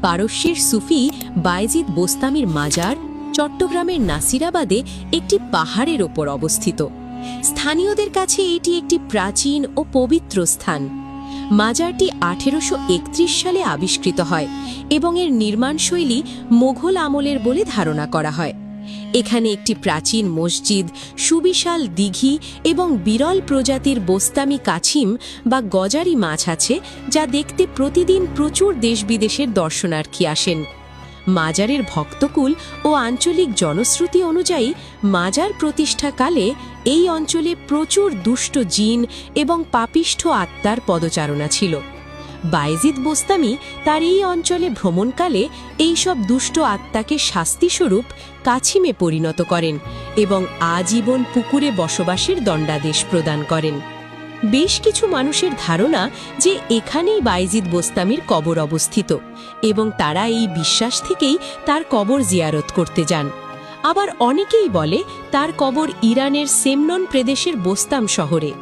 পারস্যের সুফি বায়েজিদ বোস্তামির মাজার চট্টগ্রামের নাসিরাবাদে একটি পাহাড়ের ওপর অবস্থিত। স্থানীয়দের কাছে এটি একটি প্রাচীন ও পবিত্র স্থান। মাজারটি 1831 সালে আবিষ্কৃত হয় এবং এর নির্মাণশৈলী মোঘল আমলের বলে ধারণা করা হয়। এখানে একটি প্রাচীন মসজিদ, সুবিশাল দিঘি এবং বিরল প্রজাতির বোস্তামি কাছিম বা গজারি মাছ আছে, যা দেখতে প্রতিদিন প্রচুর দেশ-বিদেশের দর্শনার্থী আসেন। মাজারের ভক্তকুল ও আঞ্চলিক জনশ্রুতি অনুযায়ী মাজার প্রতিষ্ঠাকালে এই অঞ্চলে প্রচুর দুষ্ট জিন এবং পাপিষ্ঠ আত্মার পদচারণা ছিল। বায়েজিদ বোস্তামি তার এই অঞ্চলে ভ্রমণকালে এইসব দুষ্ট আত্মাকে শাস্তিস্বরূপ কাছিমে পরিণত করেন এবং আজীবন পুকুরে বসবাসের দণ্ডাদেশ প্রদান করেন। বেশ কিছু মানুষের ধারণা যে এখানেই বায়েজিদ বোস্তামির কবর অবস্থিত এবং তারা এই বিশ্বাস থেকেই তার কবর জিয়ারত করতে যান। আবার অনেকেই বলে তার কবর ইরানের সেমনন প্রদেশের বোস্তাম শহরে।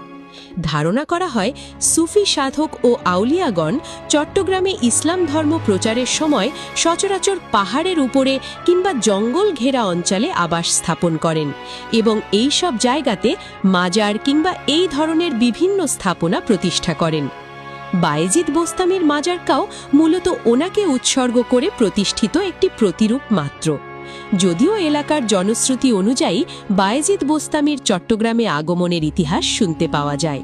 ধারণা করা হয় সুফি সাধক ও আউলিয়াগণ চট্টগ্রামে ইসলাম ধর্ম প্রচারের সময় সচরাচর পাহাড়ের উপরে কিংবা জঙ্গল ঘেরা অঞ্চলে আবাস স্থাপন করেন এবং এই সব জায়গাতে মাজার কিংবা এই ধরনের বিভিন্ন স্থাপনা প্রতিষ্ঠা করেন। বায়েজিদ বোস্তামির মাজারটাও মূলত ওনাকে উৎসর্গ করে প্রতিষ্ঠিত একটি প্রতিরূপ মাত্র। যদিও এলাকার জনশ্রুতি অনুযায়ী বায়েজিদ বোস্তামির চট্টগ্রামে আগমনের ইতিহাস শুনতে পাওয়া যায়।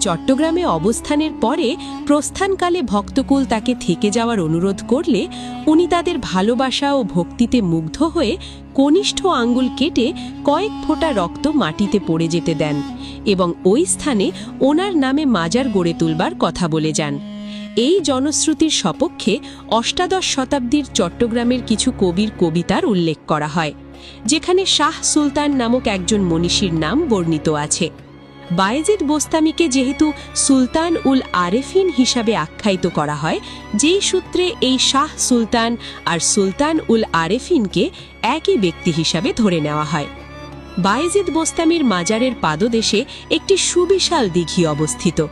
চট্টগ্রামে অবস্থানের পরে প্রস্থানকালে ভক্তকুল তাকে থেকে যাওয়ার অনুরোধ করলে উনি তাদের ভালোবাসা ও ভক্তিতে মুগ্ধ হয়ে কনিষ্ঠ আঙ্গুল কেটে কয়েক ফোঁটা রক্ত মাটিতে পড়ে যেতে দেন এবং ওই স্থানে ওনার নামে মাজার গড়ে তুলবার কথা বলে যান। এই জনশ্রুতির সপক্ষে অষ্টাদশ শতাব্দীর চট্টগ্রামের কিছু কবির কবিতার উল্লেখ করা হয়, যেখানে শাহ সুলতান নামক একজন মনীষীর নাম বর্ণিত আছে। বায়েজিদ বোস্তামিকে যেহেতু সুলতান উল আরেফিন হিসাবে আখ্যায়িত করা হয়, যেই সূত্রে এই শাহ সুলতান আর সুলতান উল আরেফিনকে একই ব্যক্তি হিসাবে ধরে নেওয়া হয়। বায়েজিদ বোস্তামির মাজারের পাদদেশে একটি সুবিশাল দিঘি অবস্থিত।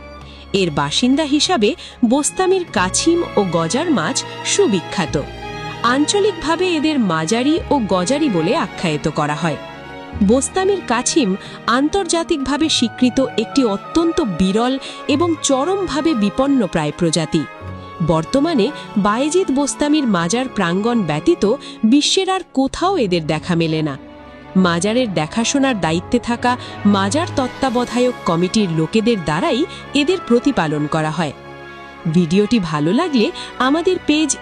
এর বাসিন্দা হিসাবে বোস্তামির কাছিম ও গজার মাছ সুবিখ্যাত। আঞ্চলিকভাবে এদের মাজারি ও গজারি বলে আখ্যায়িত করা হয়। বোস্তামির কাছিম আন্তর্জাতিকভাবে স্বীকৃত একটি অত্যন্ত বিরল এবং চরমভাবে বিপন্নপ্রায় প্রজাতি। বর্তমানে বায়েজিদ বোস্তামির মাজার প্রাঙ্গণ ব্যতীত বিশ্বের আর কোথাও এদের দেখা মেলে না। মাজারের দেখাশোনার দায়িত্বে থাকা মাজার তত্ত্বাবধায়ক কমিটির লোকেদের দ্বারাই এদের প্রতিপালন করা হয়। ভিডিওটি ভালো লাগলে আমাদের পেজ